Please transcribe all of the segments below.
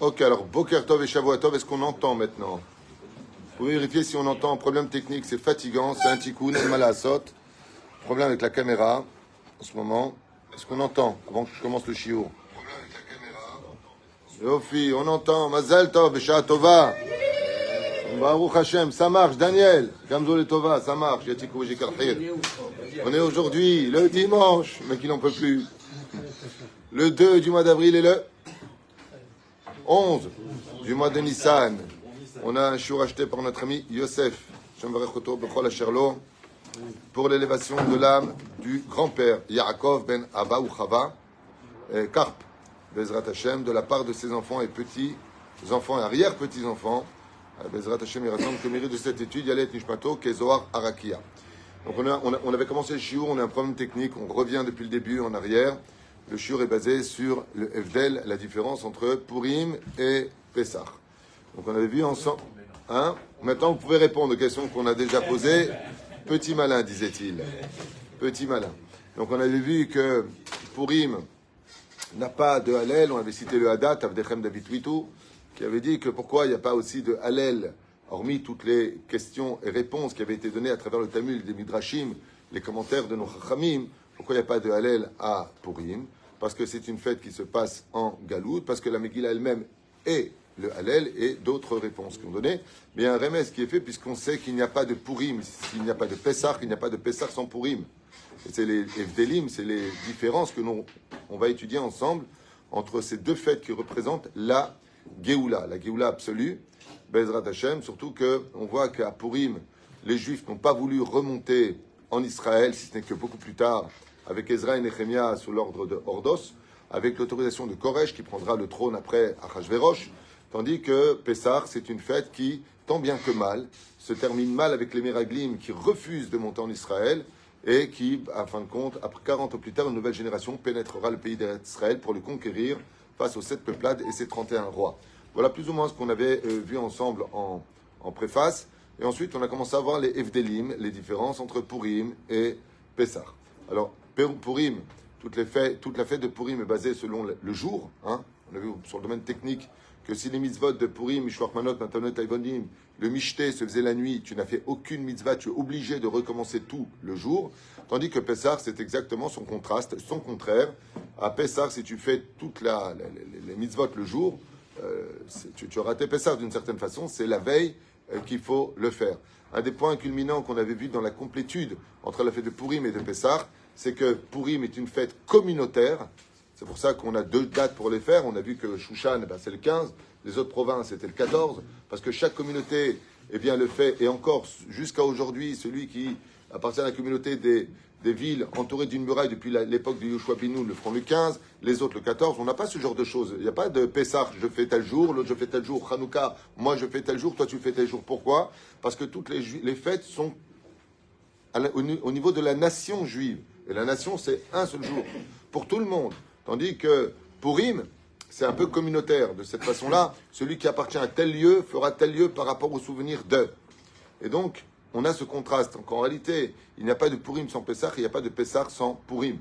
Ok, alors Boker Tov et Shavua Tov, est-ce qu'on entend maintenant? Vous pouvez vérifier si on entend. Problème technique, c'est fatigant, c'est un tikkun, mal à sot. Problème avec la caméra en ce moment. Est-ce qu'on entend avant que je commence le shiur? Yofi, on entend. Mazal Tov, Besha Tova. Baruch Hashem, ça marche. Daniel, Gamzo le Tova, ça marche. Yatikou Jikarhir. On est aujourd'hui, le dimanche, mais qui n'en peut plus. Le 2 du mois d'avril et le 11 du mois de Nissan. On a un shiur acheté par notre ami Yosef. Shemvarechoto Bechol Asherlo. Pour l'élévation de l'âme du grand-père Yaakov ben Abba ou Chava Karp, Bezrat Hashem, de la part de ses enfants et petits-enfants et arrière-petits-enfants. Bezrat Hashem, il rassemble que mérite de cette étude, Yalet Nishmato, Kezoar Arakia. Donc on avait commencé le shiur, on a un problème technique, on revient depuis le début en arrière. Le shiur est basé sur le Evdel, la différence entre Purim et Pessah. Donc on avait vu ensemble. Hein? Maintenant, vous pouvez répondre aux questions qu'on a déjà posées. Petit malin, disait-il. Petit malin. Donc on avait vu que Purim n'a pas de Hallel. On avait cité le Hadat, Avdechem David Witou, qui avait dit que pourquoi il n'y a pas aussi de Hallel, hormis toutes les questions et réponses qui avaient été données à travers le Talmud, des Midrashim, les commentaires de nos Chachamim, pourquoi il n'y a pas de Hallel à Purim? Parce que c'est une fête qui se passe en Galout, parce que la Megillah elle-même est le Hallel et d'autres réponses qu'on donnait. Mais il y a un remède qui est fait puisqu'on sait qu'il n'y a pas de Purim, s'il n'y a pas de Pessah, il n'y a pas de Pessah sans Purim. Et c'est les Evdelim, c'est les différences que on va étudier ensemble entre ces deux fêtes qui représentent la Géoula absolue, Bezrat Hashem, surtout qu'on voit qu'à Purim, les Juifs n'ont pas voulu remonter en Israël, si ce n'est que beaucoup plus tard, avec Ezra et Nehemia sous l'ordre de Hordos, avec l'autorisation de Koresh qui prendra le trône après Achashverosh. Tandis que Pessah, c'est une fête qui, tant bien que mal, se termine mal avec les Meraglim qui refusent de monter en Israël et qui, à fin de compte, après 40 ans plus tard, une nouvelle génération pénétrera le pays d'Israël pour le conquérir face aux 7 peuplades et ses 31 rois. Voilà plus ou moins ce qu'on avait vu ensemble en préface. Et ensuite, on a commencé à voir les Evdelim, les différences entre Purim et Pessah. Alors, Purim, toute la fête de Purim est basée selon le jour. Hein. On a vu sur le domaine technique que si les mitzvot de Purim, Mishloach Manot, Matanot, Ayvonim, le Mishté se faisait la nuit, tu n'as fait aucune mitzvah, tu es obligé de recommencer tout le jour. Tandis que Pessah, c'est exactement son contraste, son contraire. À Pessah, si tu fais toutes les mitzvot le jour, tu as raté Pessah d'une certaine façon, c'est la veille qu'il faut le faire. Un des points culminants qu'on avait vu dans la complétude entre la fête de Purim et de Pessah, c'est que Purim est une fête communautaire. C'est pour ça qu'on a 2 dates pour les faire. On a vu que Shushan, c'est le 15. Les autres provinces, c'était le 14. Parce que chaque communauté, le fait. Et encore, jusqu'à aujourd'hui, celui qui appartient à la communauté des villes entourées d'une muraille depuis l'époque de Yoshua bin Nun le feront le 15. Les autres, le 14. On n'a pas ce genre de choses. Il n'y a pas de Pessah, je fais tel jour, l'autre, je fais tel jour. Hanouka, moi, je fais tel jour, toi, tu fais tel jour. Pourquoi? Parce que toutes les fêtes sont au niveau de la nation juive. Et la nation, c'est un seul jour. Pour tout le monde. Tandis que Purim, c'est un peu communautaire. De cette façon-là, celui qui appartient à tel lieu fera tel lieu par rapport au souvenir de. Et donc, on a ce contraste. Donc, en réalité, il n'y a pas de Purim sans Pessah, il n'y a pas de Pessah sans Purim.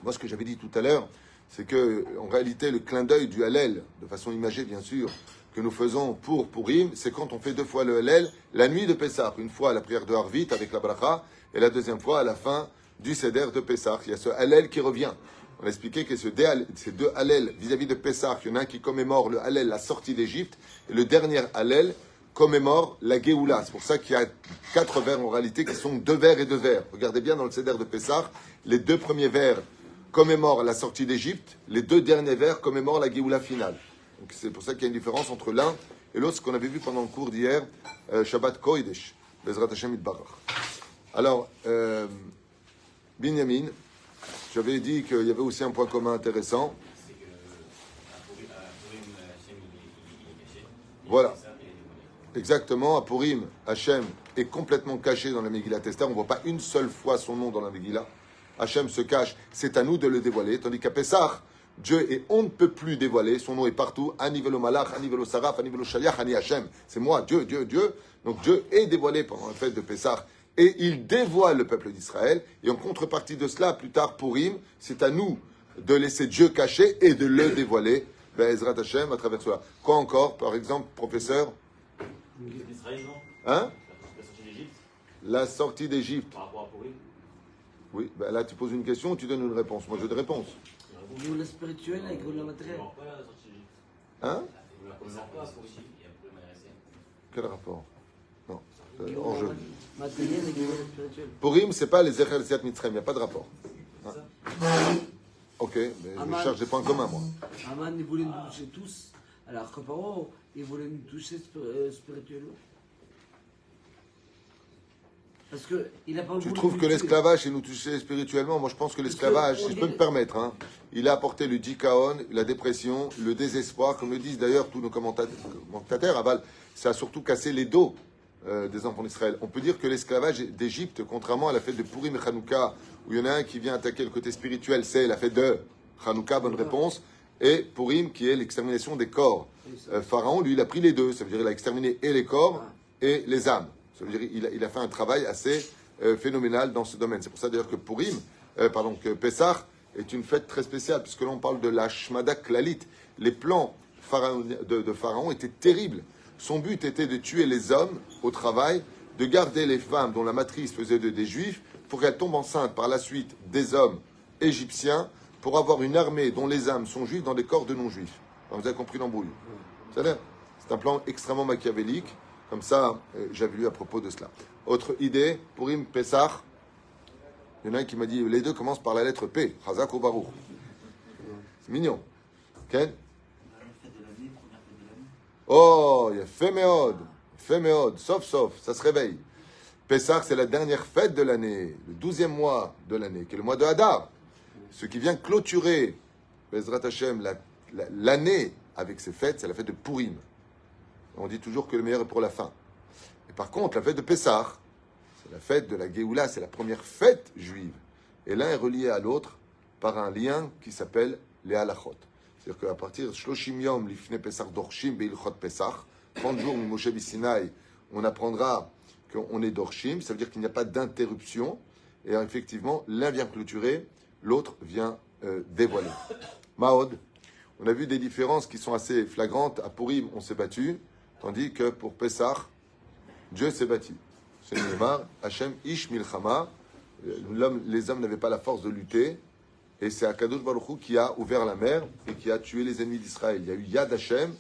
Moi, ce que j'avais dit tout à l'heure, c'est que, en réalité, le clin d'œil du Hallel, de façon imagée, bien sûr, que nous faisons pour Purim, c'est quand on fait 2 fois le Hallel, la nuit de Pessah. Une fois à la prière de Harvit avec la bracha, et la deuxième fois à la fin du Seder de Pessah. Il y a ce Hallel qui revient. On a expliqué que ces 2 Hallel vis-à-vis de Pessah, il y en a un qui commémore le Hallel, la sortie d'Égypte, et le dernier Hallel commémore la Géoula. C'est pour ça qu'il y a 4 vers en réalité qui sont 2 vers et 2 vers. Regardez bien dans le Seder de Pessah, les 2 premiers vers commémorent la sortie d'Égypte, les 2 derniers vers commémorent la Géoula finale. Donc c'est pour ça qu'il y a une différence entre l'un et l'autre, ce qu'on avait vu pendant le cours d'hier, Shabbat Kodesh, Bezrat Hashem Yitbarach. Alors, Binyamin, j'avais dit qu'il y avait aussi un point commun intéressant. Voilà. Exactement, à Purim, Hachem est complètement caché dans la Megillat Esther. On ne voit pas une seule fois son nom dans la Megillah. Hachem se cache, c'est à nous de le dévoiler. Tandis qu'à Pessah, Dieu est on ne peut plus dévoiler. Son nom est partout. Anivelo Malach, Anivelo Saraf, Anivelo Shaliach, Ani Hachem. C'est moi, Dieu. Donc Dieu est dévoilé pendant la fête de Pessah. Et il dévoile le peuple d'Israël. Et en contrepartie de cela, plus tard, Purim, c'est à nous de laisser Dieu caché et de le dévoiler Be'ezrat Hashem, à travers cela. Quoi encore, par exemple, professeur? Israël, non? Hein? La sortie d'Égypte. La sortie d'Égypte. Par rapport à Pourri. Oui, ben là tu poses une question ou tu donnes une réponse? Moi je veux des réponses. Nous, le spirituel avec le matériel. On ne pas la sortie d'Égypte. Hein? On ne connaît pas à Pourri. Quel rapport? Non, c'est hors jeu. Matériel avec le spirituel. Purim, c'est pas les Zechel Siat Mitzrayim, il n'y a pas de rapport. Hein? Ok, mais je cherche des points communs moi. Aman, ils voulaient nous toucher tous, alors que Paro, ils voulaient nous toucher spirituellement. Parce que il a pas Tu voulu trouves que nous tuer. l'esclavage, il nous touchait spirituellement? Moi je pense que l'esclavage, si je peux me permettre, hein, il a apporté le dikaon, la dépression, le désespoir, comme le disent d'ailleurs tous nos commentateurs, Aval, ça a surtout cassé les dos des enfants d'Israël. On peut dire que l'esclavage d'Égypte, contrairement à la fête de Purim et Hanouka, où il y en a un qui vient attaquer le côté spirituel, c'est la fête de Hanouka, bonne réponse, et Purim qui est l'extermination des corps. Pharaon, lui, il a pris les deux, ça veut dire qu'il a exterminé et les corps et les âmes. Ça veut dire qu'il a fait un travail assez phénoménal dans ce domaine. C'est pour ça d'ailleurs que que Pessah est une fête très spéciale, puisque l'on parle de la Shmada Klalit. Les plans de Pharaon étaient terribles. Son but était de tuer les hommes au travail, de garder les femmes dont la matrice faisait des juifs, pour qu'elles tombent enceintes par la suite des hommes égyptiens, pour avoir une armée dont les âmes sont juives dans des corps de non-juifs. Alors, vous avez compris l'embrouille. C'est un plan extrêmement machiavélique. Comme ça, j'avais lu à propos de cela. Autre idée, Purim, Pessah. Il y en a un qui m'a dit, les deux commencent par la lettre P. Chazak ou Baruch. C'est mignon. Ken? Oh, il y a Féméod. Sauf, ça se réveille. Pessah, c'est la dernière fête de l'année, le 12e mois de l'année, qui est le mois de Hadar. Ce qui vient clôturer, Bezrat Hashem, l'année avec ses fêtes, c'est la fête de Purim. On dit toujours que le meilleur est pour la fin. Et par contre, la fête de Pessah, c'est la fête de la Géoula, c'est la première fête juive. Et l'un est relié à l'autre par un lien qui s'appelle les halachot. C'est-à-dire qu'à partir de Shloshim Yom, Lifne Pessah Dorshim, Beilchot Pessah, 30 jours, Moshe Bisinaï, on apprendra qu'on est Dorshim, ça veut dire qu'il n'y a pas d'interruption. Et effectivement, l'un vient clôturer, l'autre vient dévoiler. Mahod, on a vu des différences qui sont assez flagrantes. À Purim, on s'est battu. Tandis que pour Pessah, Dieu s'est battu. C'est Neymar, Hachem Ish Milchama. Les hommes n'avaient pas la force de lutter. Et c'est Akadosh Baruch Hu qui a ouvert la mer et qui a tué les ennemis d'Israël. Il y a eu Yad Hachem,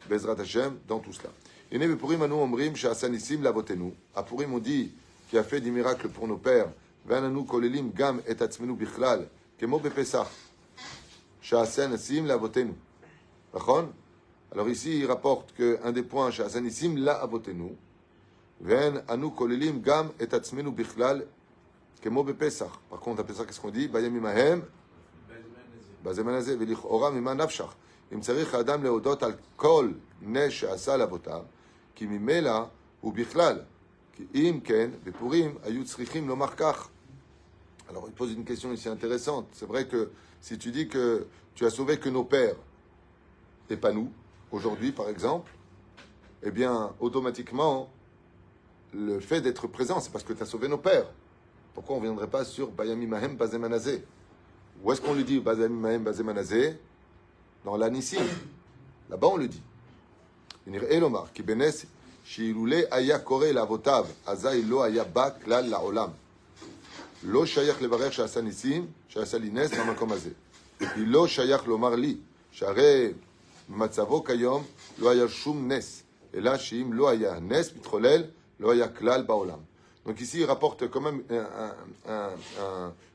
Bezrat Hachem, dans tout cela. Et Nebe Purim Anu Omrim, Sha'asanissim Lavotenu. À Purim, on dit qu'il a fait des miracles pour nos pères. Vananu Kolelim Gam et Atzmenu Bichlal. Kemo Bepessah. Sha'asanissim Lavotenu. D'accord? Alors ici, il rapporte qu'un des points, Sha'asanissim la avotenu, Ven anu kolelim gam et atzmenu bichlal kemo bepesach. Par contre, à Pesach, qu'est-ce qu'on dit? Bayam imahem, bazeman hazeh, velichora mima nafshach. Im tzarich adam leodot al kol ne she'asa lavotav, ki mimela u bichlal. Ki im ken, bepurim, ayu tzrichim lomar kach. Alors, il pose une question ici intéressante. C'est vrai que si tu dis que tu as sauvé que nos pères, et pas nous, aujourd'hui, par exemple, eh bien, automatiquement, le fait d'être présent, c'est parce que tu as sauvé nos pères. Pourquoi on ne viendrait pas sur Bayami Mahem Bazemanazé? Où est-ce qu'on le dit, Bayami Mahem Bazemanazé? Dans l'Anissim. Là-bas, on le dit. Elomar, qui benes, Shiilule aya kore lavotav, aza ilo aya ba klal laolam. Lo shayach levarer sha'asanissim, sha'asalines, bamakom hazeh. Ilo shayach lomar li, שהרי במצבו כיום לא היה שום נס, אלא שאם לא היה נס מתחולל, לא היה כלל בעולם. Donc ici, il rapporte quand même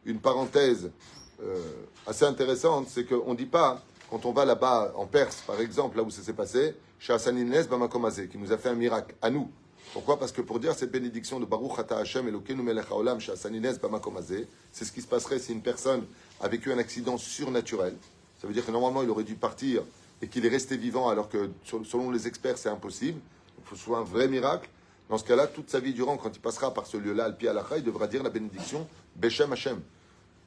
une parenthèse assez intéressante, c'est qu'on ne dit pas, quand on va là-bas en Perse, par exemple, là où ça s'est passé, Sha'asanines bamakom hazeh, qui nous a fait un miracle, à nous. Pourquoi? Parce que pour dire cette bénédiction de Baruch Ata Hashem Elokeinu Melech Haolam Sha'asanines bamakom hazeh, c'est ce qui se passerait si une personne a vécu un accident surnaturel. Ça veut dire que normalement, il aurait dû partir et qu'il est resté vivant, alors que selon les experts, c'est impossible. Il faut que ce soit un vrai miracle. Dans ce cas-là, toute sa vie durant, quand il passera par ce lieu-là, al pi alacha, il devra dire la bénédiction Beshem Hashem.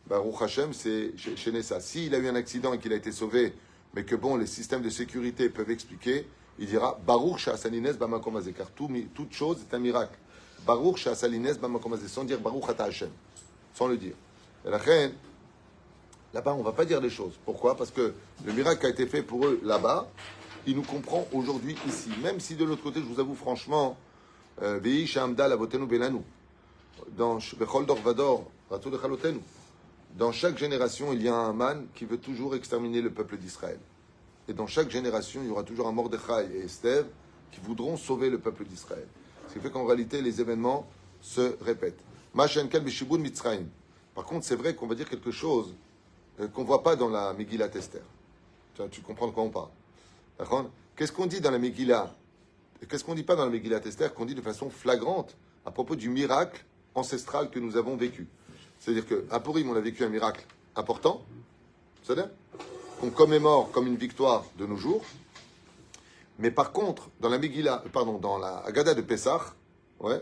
Baruch Hashem, c'est chez Nessa. S'il a eu un accident et qu'il a été sauvé, mais que bon, les systèmes de sécurité peuvent expliquer, il dira Baruch Sha'asalines bamakom hazeh, car toute chose est un miracle. Baruch Sha'asalines bamakom hazeh, sans dire Baruch Ata Hashem, sans le dire. Et la reine, Là-bas, on ne va pas dire les choses. Pourquoi? Parce que le miracle qui a été fait pour eux là-bas, il nous comprend aujourd'hui ici. Même si de l'autre côté, je vous avoue franchement, Vehi Shamda Lavotenu Belanu, dans Bechol Dor Vador, Ratou de Chalotenu, dans chaque génération, il y a un man qui veut toujours exterminer le peuple d'Israël. Et dans chaque génération, il y aura toujours un Mordechai et Esther qui voudront sauver le peuple d'Israël. Ce qui fait qu'en réalité, les événements se répètent. Mashenkel Beshibun Mitzrayim. Par contre, c'est vrai qu'on va dire quelque chose qu'on ne voit pas dans la Megillat Esther. Tu comprends de quoi on parle. D'accord? Qu'est-ce qu'on dit dans la Megillah? Qu'est-ce qu'on ne dit pas dans la Megillat Esther, qu'on dit de façon flagrante à propos du miracle ancestral que nous avons vécu? C'est-à-dire qu'à Purim, on a vécu un miracle important, c'est-à-dire qu'on commémore comme une victoire de nos jours. Mais par contre, dans la Megillah, dans la Haggadah de Pessah, ouais,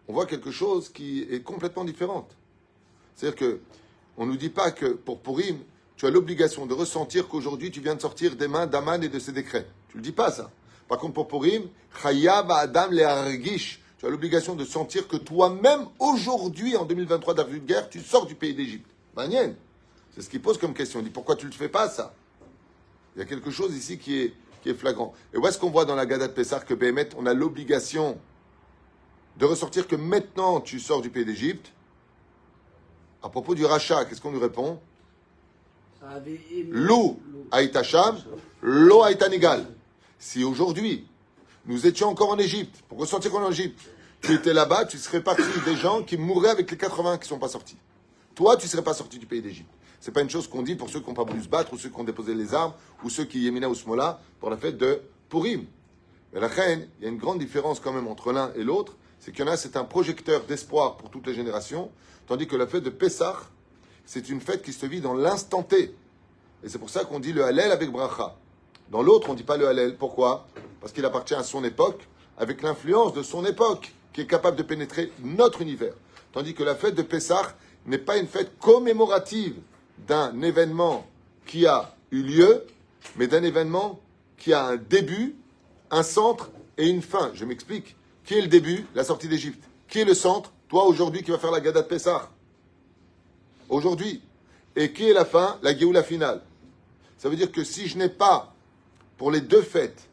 on voit quelque chose qui est complètement différente. C'est-à-dire que on ne nous dit pas que pour Purim, tu as l'obligation de ressentir qu'aujourd'hui tu viens de sortir des mains d'Aman et de ses décrets. Tu ne le dis pas ça. Par contre, pour Purim, Chayav Adam Lehargish, tu as l'obligation de sentir que toi-même, aujourd'hui, en 2023 d'avril de guerre, tu sors du pays d'Égypte. Manienne. C'est ce qu'il pose comme question. Il dit pourquoi tu ne le fais pas ça? Il y a quelque chose ici qui est flagrant. Et où est-ce qu'on voit dans la Haggadah de Pessah que Béhémet, on a l'obligation de ressortir que maintenant tu sors du pays d'Égypte? À propos du rachat, qu'est-ce qu'on lui répond? Lou Aïtacham, Lo Aïtanigal. Si aujourd'hui, nous étions encore en Égypte, pour ressentir qu'on est en Égypte, tu étais là-bas, tu serais parti des gens qui mourraient avec les 80 qui ne sont pas sortis. Toi, tu ne serais pas sorti du pays d'Égypte. Ce n'est pas une chose qu'on dit pour ceux qui n'ont pas voulu se battre, ou ceux qui ont déposé les armes, ou ceux qui yéminaient au Smola pour la fête de Purim. Mais la reine, il y a une grande différence quand même entre l'un et l'autre, c'est qu'il y en a, c'est un projecteur d'espoir pour toutes les générations, tandis que la fête de Pessah, c'est une fête qui se vit dans l'instant T. Et c'est pour ça qu'on dit le Hallel avec Bracha. Dans l'autre, on ne dit pas le Hallel. Pourquoi? Parce qu'il appartient à son époque, avec l'influence de son époque, qui est capable de pénétrer notre univers. Tandis que la fête de Pessah n'est pas une fête commémorative d'un événement qui a eu lieu, mais d'un événement qui a un début, un centre et une fin. Je m'explique. Qui est le début? La sortie d'Égypte. Qui est le centre? Toi, aujourd'hui, qui va faire la Haggadah de Pessah. Aujourd'hui. Et qui est la fin? La Géoula finale. Ça veut dire que si je n'ai pas, pour les deux fêtes,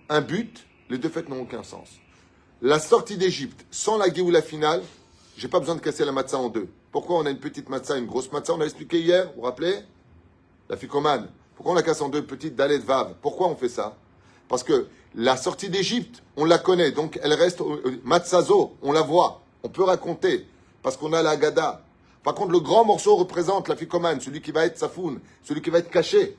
un but, les deux fêtes n'ont aucun sens. La sortie d'Égypte, sans la Géoula finale, j'ai pas besoin de casser la matzah en deux. Pourquoi on a une petite matzah, une grosse matzah? On a expliqué hier, vous vous rappelez? La ficomane. Pourquoi on la casse en deux petites dalet vav? Pourquoi on fait ça? Parce que la sortie d'Égypte, on la connaît, donc elle reste matzazo, on la voit, on peut raconter, parce qu'on a la Haggadah. Par contre, le grand morceau représente la ficomane, celui qui va être safoun, celui qui va être caché.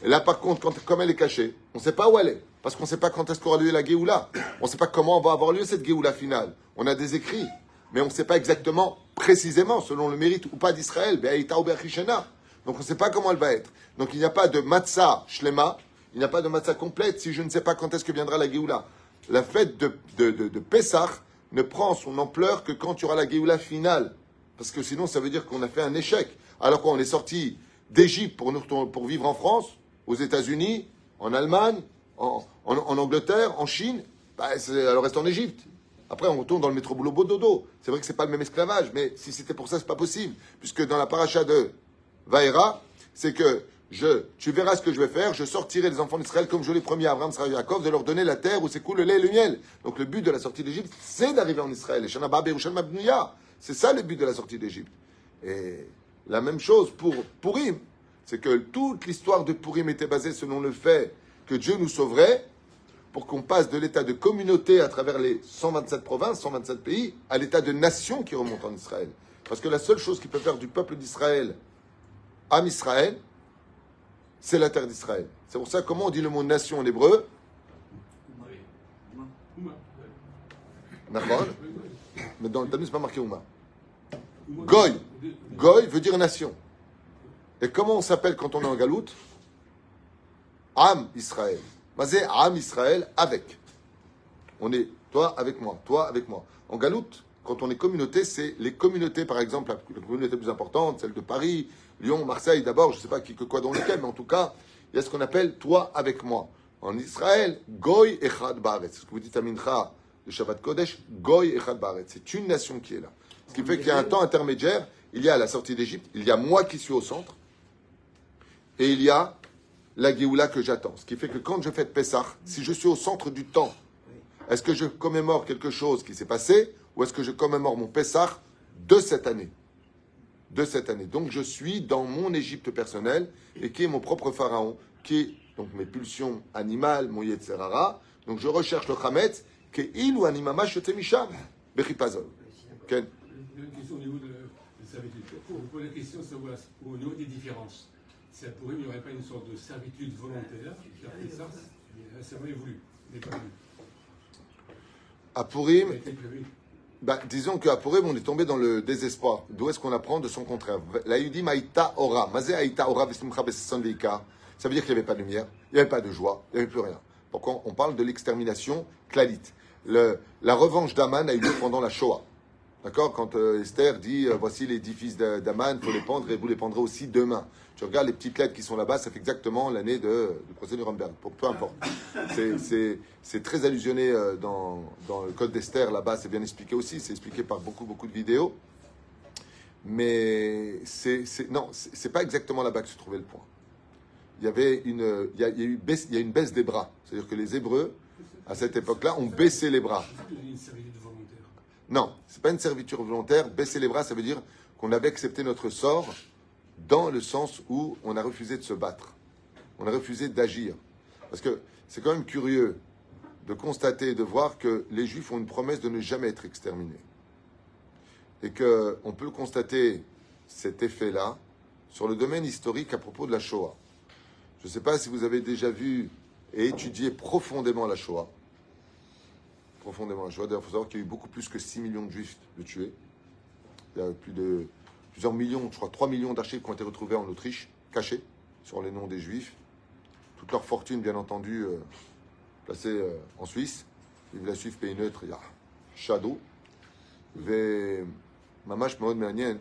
Et là, par contre, comme elle est cachée, on ne sait pas où elle est, parce qu'on ne sait pas quand est-ce qu'aura lieu la Géoula. On ne sait pas comment va avoir lieu cette Géoula finale. On a des écrits, mais on ne sait pas exactement, précisément, selon le mérite ou pas d'Israël, donc on ne sait pas comment elle va être. Donc il n'y a pas de matzah shlema, il n'y a pas de matzah complète si je ne sais pas quand est-ce que viendra la Géoula. La fête de Pessah ne prend son ampleur que quand il y aura la Géoula finale. Parce que sinon, ça veut dire qu'on a fait un échec. Alors qu'on est sorti d'Égypte pour vivre en France, aux États-Unis, en Allemagne, en Angleterre, en Chine, elle reste en Égypte. Après, on retourne dans le métro boulot dodo. C'est vrai que c'est pas le même esclavage, mais si c'était pour ça, c'est pas possible. Puisque dans la paracha de Vaïra, c'est que tu verras ce que je vais faire, je sortirai les enfants d'Israël comme je l'ai promis à Abraham, Sarah et Yaakov, de leur donner la terre où s'écoule le lait et le miel. Donc le but de la sortie d'Égypte, c'est d'arriver en Israël. Et Shana Berushan Mabnuya. C'est ça le but de la sortie d'Égypte. Et la même chose pour Purim. C'est que toute l'histoire de Purim était basée selon le fait que Dieu nous sauverait pour qu'on passe de l'état de communauté à travers les 127 provinces, 127 pays, à l'état de nation qui remonte en Israël. Parce que la seule chose qui peut faire du peuple d'Israël Am Israël, c'est la terre d'Israël. C'est pour ça, comment on dit le mot nation en hébreu? D'accord. Mais dans le Talmud, c'est pas marqué Ouma. Goy. Goy veut dire nation. Et comment on s'appelle quand on est en galoute? Am Israël. Mazé Am Israël avec. On est toi avec moi, toi avec moi. En galoute, quand on est communauté, c'est les communautés, par exemple, la communauté la plus importante, celle de Paris, Lyon, Marseille d'abord, je ne sais pas qui que quoi dans lequel, mais en tout cas, il y a ce qu'on appelle toi avec moi. En Israël, Goy Echad Baaretz. C'est ce que vous dites à Mincha de Shabbat Kodesh, Goy Echad Baaretz. C'est une nation qui est là. Ce qui fait qu'il y a un temps intermédiaire, il y a la sortie d'Égypte, il y a moi qui suis au centre, et il y a la Géoula que j'attends. Ce qui fait que quand je fête Pessah, si je suis au centre du temps, est-ce que je commémore quelque chose qui s'est passé ou est-ce que je commémore mon Pessah de cette année? De cette année. Donc je suis dans mon Égypte personnel et qui est mon propre pharaon, qui est donc mes pulsions animales, mon Yetzerara. Donc je recherche le Chametz, qui est il ou animama shetemisham, bechipazol. Ken? Une question au niveau de servitude. Pour vous poser la question, savoir au niveau des différences. Si à Purim, il n'y aurait pas une sorte de servitude volontaire, qui a fait ça, c'est vrai voulu, n'est pas voulu. À Purim, Ça a été prévu. disons qu'à Purim, on est tombé dans le désespoir. D'où est-ce qu'on apprend de son contraire? La Yudim Aïta Ora. Mazé Aïta Ora Vesimcha Besesson Veika. Ça veut dire qu'il n'y avait pas de lumière, il n'y avait pas de joie, il n'y avait plus rien. Pourquoi on parle de l'extermination clalite? La revanche d'Aman a eu lieu pendant la Shoah. D'accord? Quand Esther dit voici les 10 fils d'Aman, il faut les pendre et vous les pendrez aussi demain. Tu regardes les petites lettres qui sont là-bas, ça fait exactement l'année du procès de Nuremberg. Peu importe. C'est très allusionné dans le code d'Esther, là-bas, c'est bien expliqué aussi, c'est expliqué par beaucoup de vidéos. Mais c'est pas exactement là-bas que se trouvait le point. Il y a une baisse des bras. C'est-à-dire que les Hébreux, à cette époque-là, ont baissé les bras. Une servitude volontaire. Non, c'est pas une servitude volontaire. Baisser les bras, ça veut dire qu'on avait accepté notre sort dans le sens où on a refusé de se battre. On a refusé d'agir. Parce que c'est quand même curieux de constater et de voir que les Juifs ont une promesse de ne jamais être exterminés. Et qu'on peut constater cet effet-là sur le domaine historique à propos de la Shoah. Je ne sais pas si vous avez déjà vu et étudié profondément la Shoah. Profondément la Shoah. D'ailleurs, il faut savoir qu'il y a eu beaucoup plus que 6 millions de Juifs de tués. Il y a plusieurs millions, je crois 3 millions d'archives qui ont été retrouvées en Autriche, cachées sur les noms des Juifs. Toute leur fortune, bien entendu, placée en Suisse. Vive la Suisse, pays neutre, il y a Shadow. Mamash Mahod Méanienne,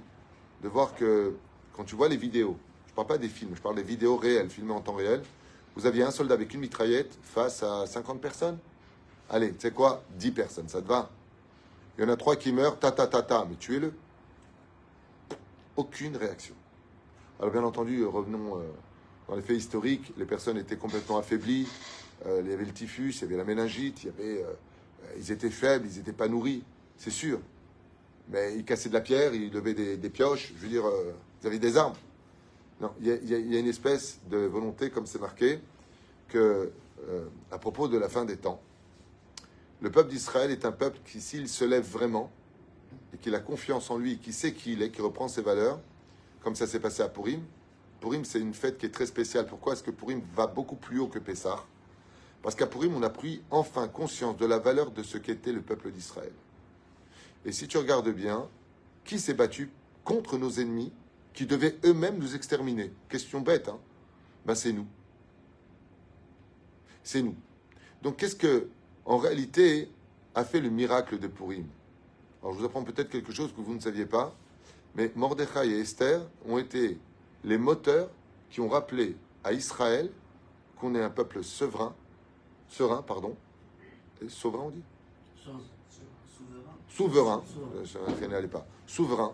de voir que quand tu vois les vidéos, je ne parle pas des films, je parle des vidéos réelles, filmées en temps réel, vous aviez un soldat avec une mitraillette face à 50 personnes. Allez, tu sais quoi? 10 personnes, ça te va? Il y en a 3 qui meurent, mais tuez-le. Aucune réaction. Alors bien entendu, revenons dans les faits historiques, les personnes étaient complètement affaiblies, il y avait le typhus, il y avait la méningite, ils étaient faibles, ils n'étaient pas nourris, c'est sûr. Mais ils cassaient de la pierre, ils levaient des pioches, je veux dire, ils avaient des armes. Non, il y a une espèce de volonté, comme c'est marqué, que à propos de la fin des temps, le peuple d'Israël est un peuple qui, s'il se lève vraiment, et qu'il a confiance en lui, qui sait qui il est, qui reprend ses valeurs, comme ça s'est passé à Purim. Purim, c'est une fête qui est très spéciale. Pourquoi est-ce que Purim va beaucoup plus haut que Pessah? Parce qu'à Purim, on a pris enfin conscience de la valeur de ce qu'était le peuple d'Israël. Et si tu regardes bien, qui s'est battu contre nos ennemis qui devaient eux-mêmes nous exterminer? Question bête, hein? Ben c'est nous. C'est nous. Donc qu'est-ce que, en réalité, a fait le miracle de Purim? Alors je vous apprends peut-être quelque chose que vous ne saviez pas, mais Mordechai et Esther ont été les moteurs qui ont rappelé à Israël qu'on est un peuple serein, et souverain on dit? Souverain, ça n'allait pas. Souverain,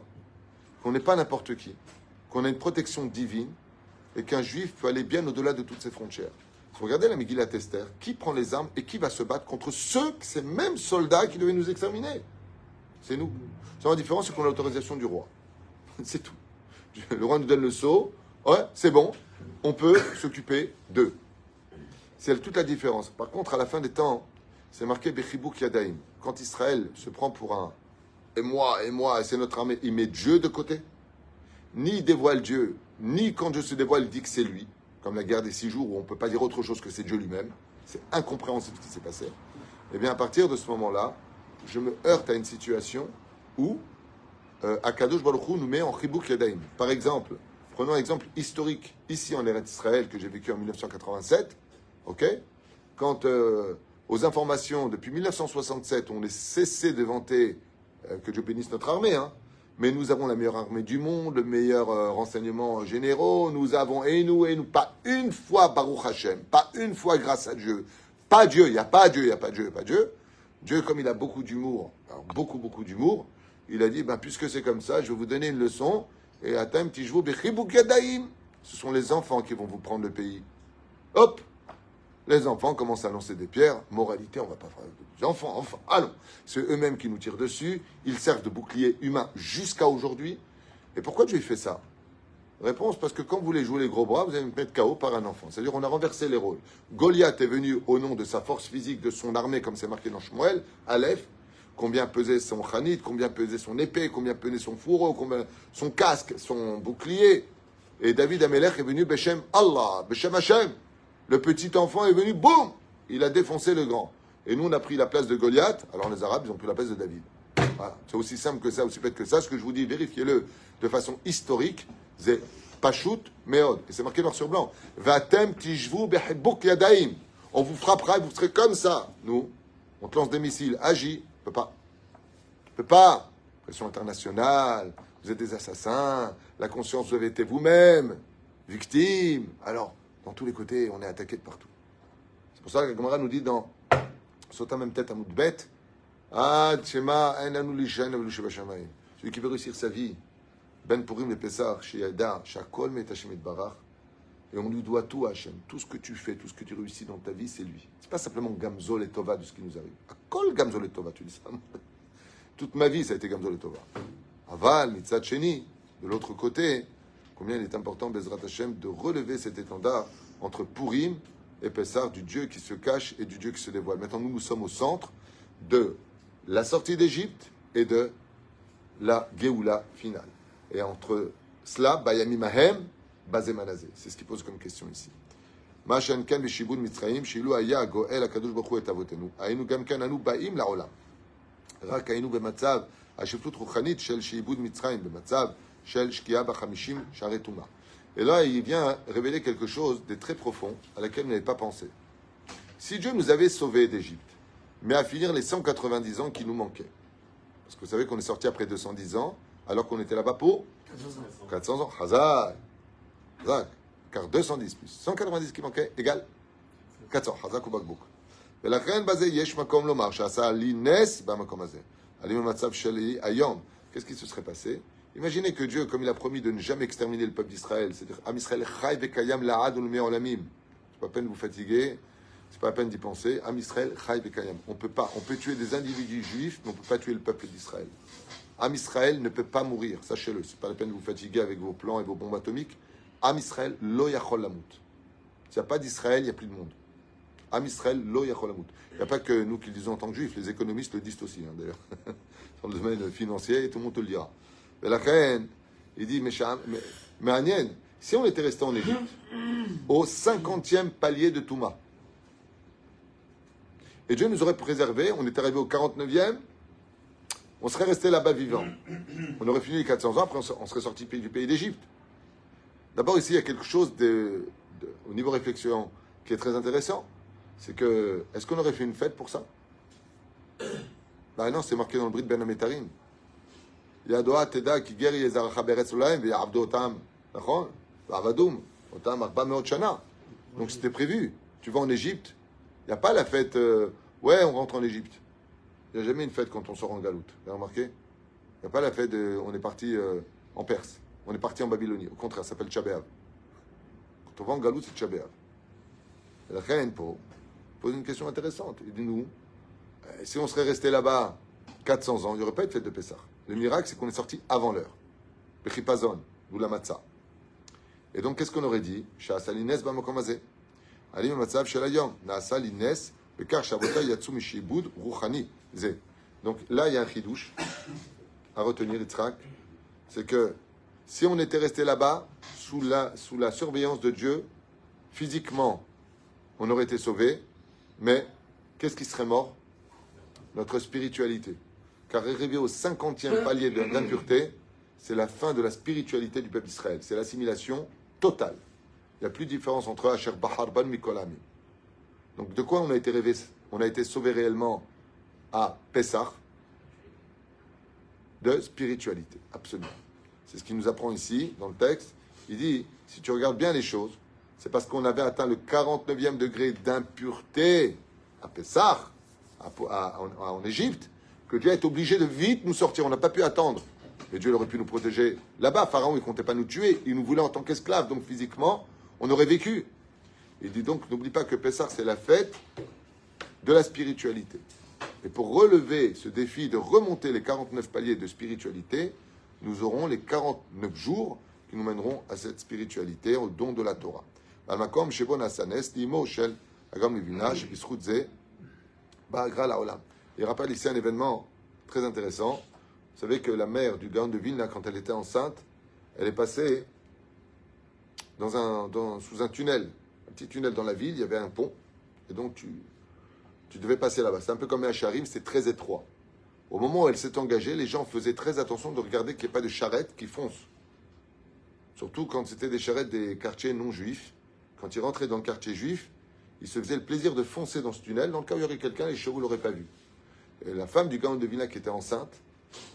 qu'on n'est pas n'importe qui, qu'on a une protection divine et qu'un juif peut aller bien au-delà de toutes ses frontières. Si vous regardez la Megillat Esther, qui prend les armes et qui va se battre contre ces mêmes soldats qui devaient nous exterminer? C'est nous. La différence, c'est qu'on a l'autorisation du roi. C'est tout. Le roi nous donne le sceau. Ouais, c'est bon. On peut s'occuper d'eux. C'est toute la différence. Par contre, à la fin des temps, c'est marqué Bechibuk Yadaim. Quand Israël se prend pour un et moi, c'est notre armée, il met Dieu de côté. Ni il dévoile Dieu, ni quand Dieu se dévoile, il dit que c'est lui. Comme la guerre des 6 jours où on ne peut pas dire autre chose que c'est Dieu lui-même. C'est incompréhensible ce qui s'est passé. Et bien à partir de ce moment-là, je me heurte à une situation où Akadosh Baruch Hu nous met en Chibuk Yadaim. Par exemple, prenons un exemple historique ici en Eretz Israël que j'ai vécu en 1987. Ok, quand aux informations depuis 1967, on a cessé de vanter que Dieu bénisse notre armée, hein, mais nous avons la meilleure armée du monde, le meilleur renseignement généraux, nous avons et nous, pas une fois Baruch Hashem, pas une fois grâce à Dieu, pas Dieu, il n'y a pas Dieu, pas Dieu. Dieu, comme il a beaucoup d'humour, alors beaucoup d'humour, il a dit, puisque c'est comme ça, je vais vous donner une leçon, et Atem Tishvu Bechibuk Yadaim. Ce sont les enfants qui vont vous prendre le pays. Hop! Les enfants commencent à lancer des pierres. Moralité, on ne va pas faire des enfants, allons. C'est eux-mêmes qui nous tirent dessus. Ils servent de bouclier humain jusqu'à aujourd'hui. Et pourquoi Dieu fait ça? Réponse, parce que quand vous voulez jouer les gros bras, vous allez me mettre KO par un enfant. C'est-à-dire on a renversé les rôles. Goliath est venu au nom de sa force physique, de son armée, comme c'est marqué dans Shmuel, Aleph, combien pesait son khanit, combien pesait son épée, combien pesait son fourreau, combien son casque, son bouclier. Et David Amelech est venu Beshem Allah, Beshem Hashem. Le petit enfant est venu, boum, il a défoncé le grand. Et nous, on a pris la place de Goliath. Alors les Arabes, ils ont pris la place de David. Voilà. C'est aussi simple que ça, aussi bête que ça. Ce que je vous dis, vérifiez-le de façon historique. C'est Pachout Meod. Et c'est marqué noir sur blanc. Vatem tijvu behibbuk yadaim. On vous frappera et vous serez comme ça. Nous, on te lance des missiles. Agis. On peut pas. On peut pas. Pression internationale. Vous êtes des assassins. La conscience, vous avez été vous-même. Victime. Alors, dans tous les côtés, on est attaqué de partout. C'est pour ça que la Gemara nous dit dans Sota même tête à Moudbet, celui qui veut réussir sa vie, Ben Purim le Pessah, chez Yada, Shakol met Hashem et Barach, et on lui doit tout à Hashem. Tout ce que tu fais, tout ce que tu réussis dans ta vie, c'est lui. C'est pas simplement Gamzol et Tova de ce qui nous arrive. Akol Gamzol et Tova, tu dis ça. Toute ma vie, ça a été Gamzol et Tova. Aval, Mitzat Sheni, de l'autre côté, combien il est important, Bezrat Hashem, de relever cet étendard entre Purim et Pessah, du Dieu qui se cache et du Dieu qui se dévoile. Maintenant, nous sommes au centre de la sortie d'Égypte et de la Géoula finale. Et entre cela, Bayami Mahem, Bazé Manazé. C'est ce qu'il pose comme question ici. Ma'ashen ken b'shibud Mitzrayim, shilu haya goel hakadosh baruch hu et avotenu. Ayinu gam ken anu ba'im la'olam. רק היינו במצב השפלות רוחנית של שעבוד מצרים, במצב של שקיעה ב50 שערי טומאה. Et là, il vient révéler quelque chose de très profond à laquelle vous n'avez pas pensé. Si Dieu nous avait sauvés d'Égypte, mais à finir les 190 ans qui nous manquaient, parce que vous savez qu'on est sorti après 210 ans, alors qu'on était là-bas pour 400 ans. Hazak. Hazak. Car 210 plus 190 qui manquaient égale 400. Hazak ou bakbouk. ולכן בזה יש מקום לומר שעשה לי נס במקום הזה. עלים במצב שלי היום. Qu'est-ce qui se serait passé? Imaginez que Dieu, comme il a promis de ne jamais exterminer le peuple d'Israël, c'est-à-dire Am Israël chai vekayam la'ad ulmi olamim. C'est pas à peine de vous fatiguer, c'est pas à peine d'y penser. Am Israël chai vekayam. On peut tuer des individus juifs, mais on peut pas tuer le peuple d'Israël. Am Israël ne peut pas mourir, sachez-le. C'est pas la peine de vous fatiguer avec vos plans et vos bombes atomiques. Am Israël lo yachol lamut. S'il n'y a pas d'Israël, il n'y a plus de monde. Am Israël lo yachol lamut. Il n'y a pas que nous qui le disons en tant que juifs, les économistes le disent aussi, hein, d'ailleurs. Dans le domaine financier, et tout le monde te le dira. Mais la reine, il dit, mais Agnès, si on était resté en Égypte, au 50e palier de Touma, et Dieu nous aurait préservé, on est arrivé au 49e, on serait resté là-bas vivant. On aurait fini les 400 ans, après on serait sorti du pays d'Égypte. D'abord, ici, il y a quelque chose au niveau réflexion qui est très intéressant. C'est que, est-ce qu'on aurait fait une fête pour ça? Ben non, c'est marqué dans le Brit Ben Ametarim. Yadoa Teda ki ger yezaracha beretz ulaim ve'yavdu otam, nachon, ve'avadoum otam arba meot shana. Donc c'était prévu. Tu vas en Égypte, il n'y a pas la fête. Ouais, on rentre en Égypte. Il n'y a jamais une fête quand on sort en galoute. Vous avez remarqué? Il n'y a pas la fête. On est parti en Perse. On est parti en Babylonie. Au contraire, ça s'appelle Tchabéav. Quand on va en galoute, c'est Tchabéav. Et la reine pose une question intéressante. Il dit nous, si on serait resté là-bas 400 ans, il n'y aurait pas eu de fête de Pessah. Le miracle, c'est qu'on est sorti avant l'heure. Bechipazon, d'où la matzah. Et donc, qu'est-ce qu'on aurait dit? Sha'asa lines b'makomazé. Alim matzav shelayom. Na'asa lines bekar shabota yatsu mishibud ruchani. Zé. Donc là, il y a un chidouche à retenir, Yitzhak. C'est que si on était resté là-bas, sous la surveillance de Dieu, physiquement, on aurait été sauvé. Mais qu'est-ce qui serait mort? Notre spiritualité. Car arrivé au 50e palier d'impureté, c'est la fin de la spiritualité du peuple d'Israël. C'est l'assimilation totale. Il n'y a plus de différence entre Asher Bahar Ban Mikolami. Donc de quoi on a été rêvé? On a été sauvé réellement à Pessah de spiritualité, absolument. C'est ce qu'il nous apprend ici, dans le texte. Il dit, si tu regardes bien les choses, c'est parce qu'on avait atteint le 49e degré d'impureté à Pessah, en Égypte, que Dieu est obligé de vite nous sortir. On n'a pas pu attendre. Mais Dieu aurait pu nous protéger là-bas. Pharaon, il ne comptait pas nous tuer. Il nous voulait en tant qu'esclaves. Donc physiquement, on aurait vécu. Il dit donc, n'oublie pas que Pessah, c'est la fête de la spiritualité. Et pour relever ce défi de remonter les 49 paliers de spiritualité, nous aurons les 49 jours qui nous mèneront à cette spiritualité, au don de la Torah. Malmakom, Shebon Hasanes, Limo, Shel, Agam Levina, Shebisrudze, Ba'agra Laolam. Il rappelle ici un événement très intéressant. Vous savez que la mère du Gaon de Vilna, quand elle était enceinte, elle est passée sous un tunnel, un petit tunnel dans la ville, il y avait un pont, et donc tu devais passer là-bas. C'est un peu comme un charim, c'est très étroit. Au moment où elle s'est engagée, les gens faisaient très attention de regarder qu'il n'y ait pas de charrettes qui foncent. Surtout quand c'était des charrettes des quartiers non juifs. Quand ils rentraient dans le quartier juif, ils se faisaient le plaisir de foncer dans ce tunnel. Dans le cas où il y aurait quelqu'un, les chevaux ne l'auraient pas vu. Et la femme du Gaon de Vilna qui était enceinte,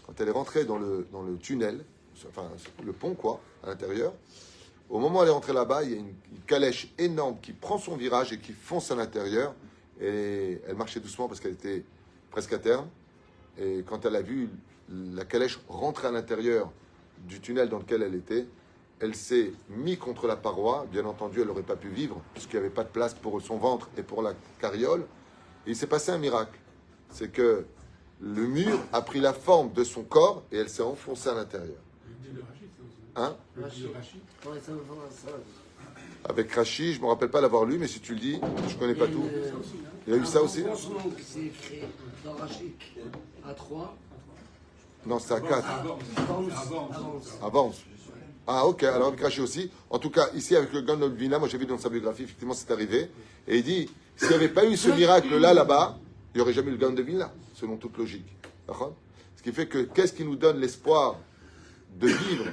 quand elle est rentrée dans le tunnel, enfin le pont quoi, à l'intérieur, au moment où elle est rentrée là-bas, il y a une calèche énorme qui prend son virage et qui fonce à l'intérieur. Et elle marchait doucement parce qu'elle était presque à terme. Et quand elle a vu la calèche rentrer à l'intérieur du tunnel dans lequel elle était, elle s'est mise contre la paroi. Bien entendu, elle n'aurait pas pu vivre puisqu'il n'y avait pas de place pour son ventre et pour la carriole. Et il s'est passé un miracle. C'est que le mur a pris la forme de son corps et elle s'est enfoncée à l'intérieur. Hein? Ouais, ça. Avec Rachi, je ne me rappelle pas l'avoir lu, mais si tu le dis, je ne connais pas tout. Il y a eu ça aussi? Un son qui s'est écrit dans Rachi à 3. Non, c'est à 4. Avance. Avance. Ah, ok, alors avec Rachi aussi. En tout cas, ici, avec le Gaon de Vilna, moi j'ai vu dans sa biographie, effectivement, c'est arrivé. Et il dit, s'il n'y avait pas eu ce miracle-là, là-bas, il n'y aurait jamais eu le Gaon de Vilna, selon toute logique. D'accord? Ce qui fait que, qu'est-ce qui nous donne l'espoir de vivre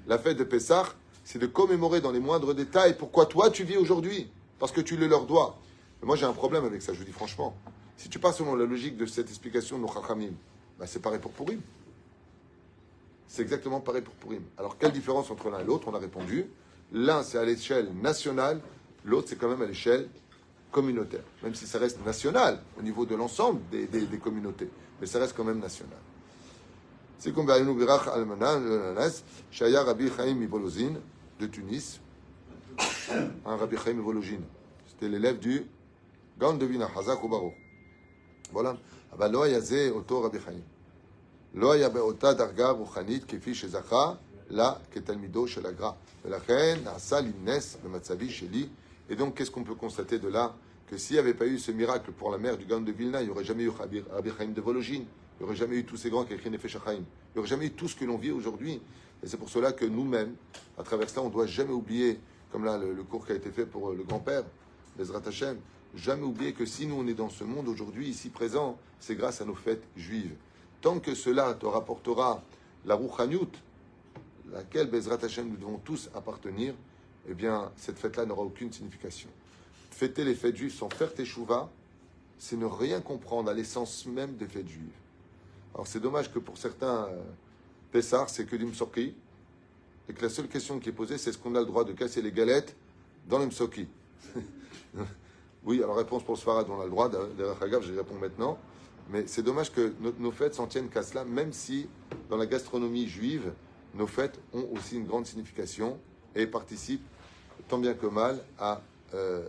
la fête de Pessah? C'est de commémorer dans les moindres détails pourquoi toi tu vis aujourd'hui. Parce que tu le leur dois. Mais moi j'ai un problème avec ça, je vous dis franchement. Si tu pars selon la logique de cette explication de nos Chachamim, bah c'est pareil pour Purim. C'est exactement pareil pour Purim. Alors quelle différence entre l'un et l'autre? On a répondu. L'un c'est à l'échelle nationale, l'autre c'est quand même à l'échelle communautaire. Même si ça reste national au niveau de l'ensemble des communautés. Mais ça reste quand même national. C'est comme Shaya Rabbi Chaim Mivolozin de Tunis, un Rabbi Chaim Mivolozin. C'était l'élève du Gaon de Vilna, Hazak ou Baruch. Voilà. אבל לא היה זה אותו רבי חיים. לא היה באותה דרגה רוחנית כפי שזכה לה כתלמידו של הגר"א. ולכן נעשה לי נס במצבי שלי. Et donc, qu'est-ce qu'on peut constater de là? Que s'il n'y avait pas eu ce miracle pour la mère du Gaon de Vilna, il n'y aurait jamais eu Rabbi Chaim de Volozhin. Il n'y aurait jamais eu tous ces grands qui écrivent Nefesh HaChaim. Il n'y aurait jamais eu tout ce que l'on vit aujourd'hui. Et c'est pour cela que nous-mêmes, à travers cela, on ne doit jamais oublier, comme là, le cours qui a été fait pour le grand-père, Bezrat Hashem, jamais oublier que si nous, on est dans ce monde aujourd'hui, ici présent, c'est grâce à nos fêtes juives. Tant que cela te rapportera la Rouchaniout, laquelle Bezrat Hashem nous devons tous appartenir, eh bien, cette fête-là n'aura aucune signification. Fêter les fêtes juives sans faire teshuva, c'est ne rien comprendre à l'essence même des fêtes juives. Alors c'est dommage que pour certains, Pessah, c'est que du Msoki, et que la seule question qui est posée, c'est est-ce qu'on a le droit de casser les galettes dans le Msoki? Oui, alors réponse pour Sfarad, on a le droit, derrière Hagav, je réponds maintenant, mais c'est dommage que nos fêtes s'en tiennent qu'à cela, même si dans la gastronomie juive, nos fêtes ont aussi une grande signification et participent tant bien que mal à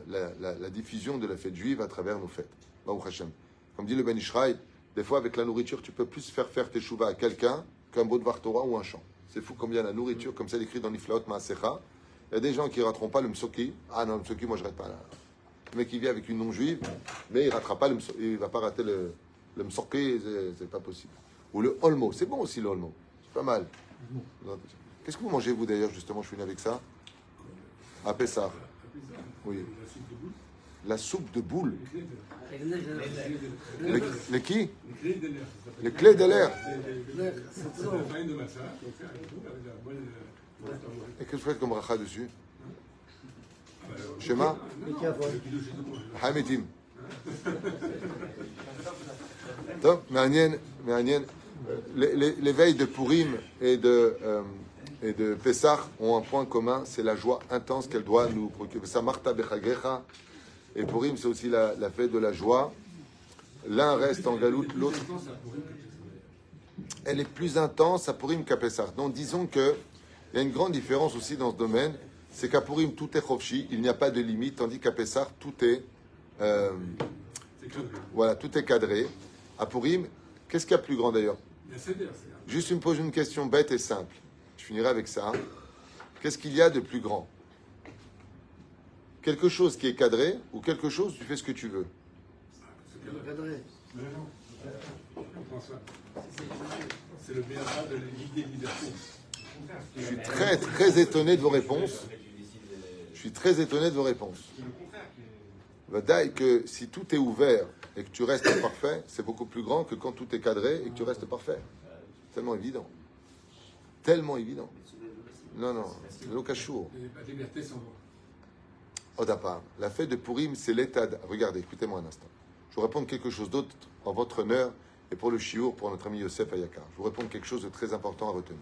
la diffusion de la fête juive à travers nos fêtes. Baruch Hashem. Comme dit le Ben Ishraï, des fois avec la nourriture, tu peux plus faire teshuva à quelqu'un qu'un beau devar Torah ou un chant. C'est fou combien la nourriture, comme ça écrit dans l'Iflaot Maasecha, il y a des gens qui ne rateront pas le Msoki. Ah non, le Msoki, moi je ne rate pas là. Le mec qui vit avec une non-juive, mais il ne ratera pas il ne va pas rater le Msoki, c'est pas possible. Ou le Olmo, c'est bon aussi le Olmo, c'est pas mal. Qu'est-ce que vous mangez vous d'ailleurs, justement, je suis venu avec ça? À Pessah. Oui. La soupe de boule. Les qui? Les clés de l'air. Et qu'est-ce que vous faites comme racha dessus? Shema? Hamitim. Top, מעניין. Les veilles de Purim et de Pessah ont un point commun, c'est la joie intense qu'elle doit nous procurer. Samarta bechagecha. Et Purim, c'est aussi la fête de la joie. L'un reste en galoute, l'autre. elle est plus intense à Purim qu'à Pessah. Donc disons qu'il y a une grande différence aussi dans ce domaine, c'est qu'à Purim tout est chofshi, il n'y a pas de limite, tandis qu'à Pessah tout est voilà, tout est cadré. À Purim, qu'est-ce qu'il y a de plus grand d'ailleurs? Juste me pose une question bête et simple. Je finirai avec ça. Qu'est-ce qu'il y a de plus grand? Quelque chose qui est cadré ou quelque chose tu fais ce que tu veux? Cadré. C'est le meilleur de l'idée. Je suis très très étonné de vos réponses. Je suis très étonné de vos réponses. Vadaï que si tout est ouvert et que tu restes parfait, c'est beaucoup plus grand que quand tout est cadré et que tu restes parfait. Tellement évident. Tellement évident. Non, non, c'est l'okachour. La liberté sans voix. Odapam, la fête de Purim, c'est l'état. Regardez, écoutez-moi un instant. Je vous répondre quelque chose d'autre en votre honneur et pour le chiour, pour notre ami Yosef Ayakar. Je vous réponds quelque chose de très important à retenir.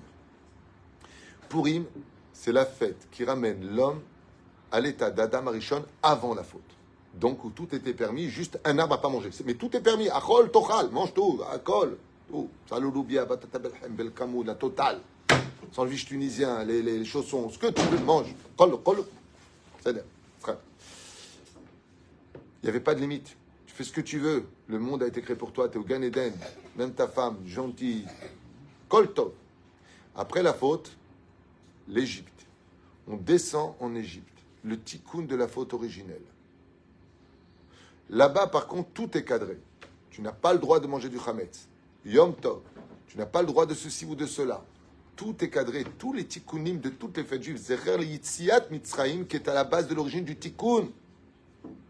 Purim, c'est la fête qui ramène l'homme à l'état d'Adam Arishon avant la faute. Donc, où tout était permis, juste un arbre à pas manger. Mais tout est permis. Achol, tochal, mange tout, akol, tout. Salouloubia, batatabelhem, belkamou, la totale. Sandwich tunisien, les chaussons, ce que tu veux, mange. Kol, kol. C'est-à-dire, frère. Il n'y avait pas de limite. Tu fais ce que tu veux. Le monde a été créé pour toi. Tu es au Gan Eden. Même ta femme, gentille. Kol tov. Après la faute, l'Égypte. On descend en Égypte. Le tikkun de la faute originelle. Là-bas, par contre, tout est cadré. Tu n'as pas le droit de manger du chametz. Yom tov. Tu n'as pas le droit de ceci ou de cela. Tout est cadré. Tous les tikkunim de toutes les fêtes juives. Zecher Yitziat Mitzrayim, qui est à la base de l'origine du tikkun.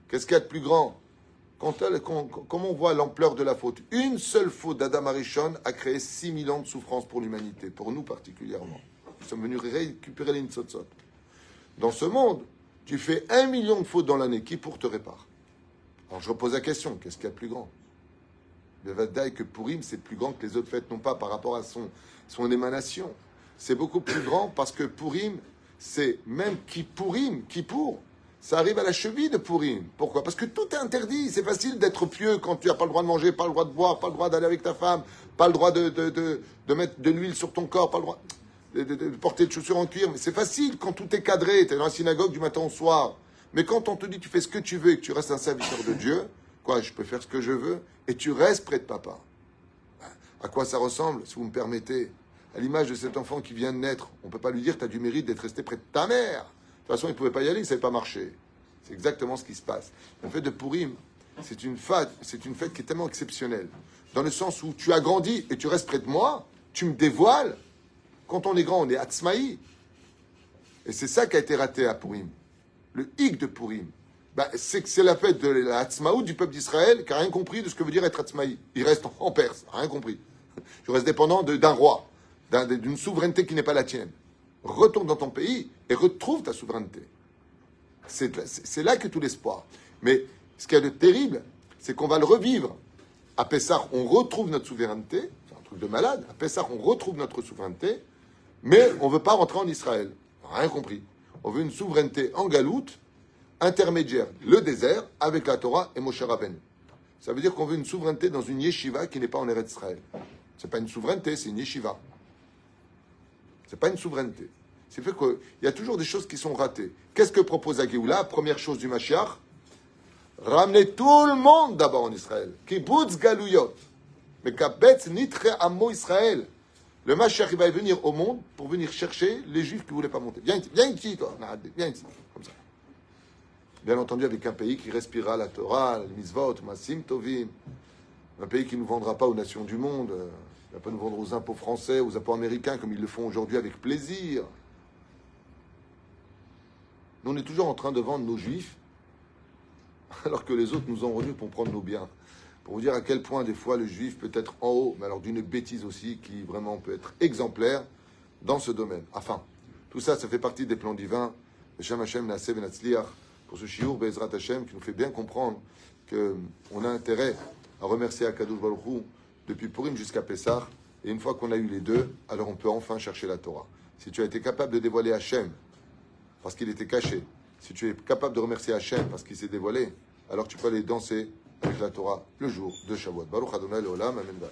Qu'est-ce qu'il y a de plus grand? Comment on voit l'ampleur de la faute? Une seule faute d'Adam Arishon a créé 6000 ans de souffrance pour l'humanité, pour nous particulièrement. Nous sommes venus récupérer les Nitzotzot. Dans ce monde, tu fais 1 million de fautes dans l'année. Qui pour te répare? Alors je repose la question, qu'est-ce qu'il y a de plus grand? Le Vadaï que Purim, c'est plus grand que les autres fêtes, non pas par rapport à son émanation. C'est beaucoup plus grand parce que Purim, c'est même Kippour, ça arrive à la cheville de Purim. Pourquoi? Parce que tout est interdit. C'est facile d'être pieux quand tu n'as pas le droit de manger, pas le droit de boire, pas le droit d'aller avec ta femme, pas le droit de mettre de l'huile sur ton corps, pas le droit de porter de chaussures en cuir. Mais c'est facile quand tout est cadré. Tu es dans la synagogue du matin au soir. Mais quand on te dit tu fais ce que tu veux et que tu restes un serviteur de Dieu, quoi, je peux faire ce que je veux, et tu restes près de papa. À quoi ça ressemble, si vous me permettez? À l'image de cet enfant qui vient de naître, on ne peut pas lui dire tu as du mérite d'être resté près de ta mère. De toute façon, il ne pouvait pas y aller, il ne savait pas marcher. C'est exactement ce qui se passe. La fête de Purim, c'est une fête qui est tellement exceptionnelle. Dans le sens où tu as grandi et tu restes près de moi, tu me dévoiles. Quand on est grand, on est Atzmaï. Et c'est ça qui a été raté à Purim. Le hic de Purim, c'est que c'est la fête de la Hatzmaout du peuple d'Israël qui n'a rien compris de ce que veut dire être Hatzmaï. Il reste en Perse, rien compris. Tu restes dépendant d'un roi, d'une souveraineté qui n'est pas la tienne. Retourne dans ton pays et retrouve ta souveraineté. C'est là que tout l'espoir. Mais ce qu'il y a de terrible, c'est qu'on va le revivre. À Pessah, on retrouve notre souveraineté. C'est un truc de malade. À Pessah, on retrouve notre souveraineté, mais on ne veut pas rentrer en Israël. Rien compris. On veut une souveraineté en galoute, intermédiaire, le désert, avec la Torah et Moshe Rabbeinu. Ça veut dire qu'on veut une souveraineté dans une yeshiva qui n'est pas en Eretz Israël. Ce n'est pas une souveraineté, c'est une yeshiva. Ce n'est pas une souveraineté. C'est fait qu'il y a toujours des choses qui sont ratées. Qu'est-ce que propose la Géoula? Première chose du Mashiach, ramener tout le monde d'abord en Israël. Kibbutz Galouyot. Mais Kabetz Nitre Amo Israël. Le Mashiach, il va venir au monde pour venir chercher les Juifs qui ne voulaient pas monter. Viens ici, toi. Viens ici. Comme ça. Bien entendu, avec un pays qui respirera la Torah, le Mitzvot, Masim Tovim. Un pays qui ne nous vendra pas aux nations du monde. Il ne va pas nous vendre aux impôts français, aux impôts américains, comme ils le font aujourd'hui avec plaisir. Nous, on est toujours en train de vendre nos Juifs, alors que les autres nous ont revenus pour prendre nos biens. Pour vous dire à quel point, des fois, le Juif peut être en haut, mais alors d'une bêtise aussi, qui vraiment peut être exemplaire dans ce domaine. Enfin, tout ça, ça fait partie des plans divins. Shem Hashem Naaseh Benatzliach, pour ce shiur Be'ezrat Hashem, qui nous fait bien comprendre qu'on a intérêt à remercier Akadosh Baruch Hu depuis Purim jusqu'à Pessah. Et une fois qu'on a eu les deux, alors on peut enfin chercher la Torah. Si tu as été capable de dévoiler Hashem, parce qu'il était caché, si tu es capable de remercier Hashem parce qu'il s'est dévoilé, alors tu peux aller danser avec la Torah le jour de Shavuot. Baruch Adonai Leolam, Amen.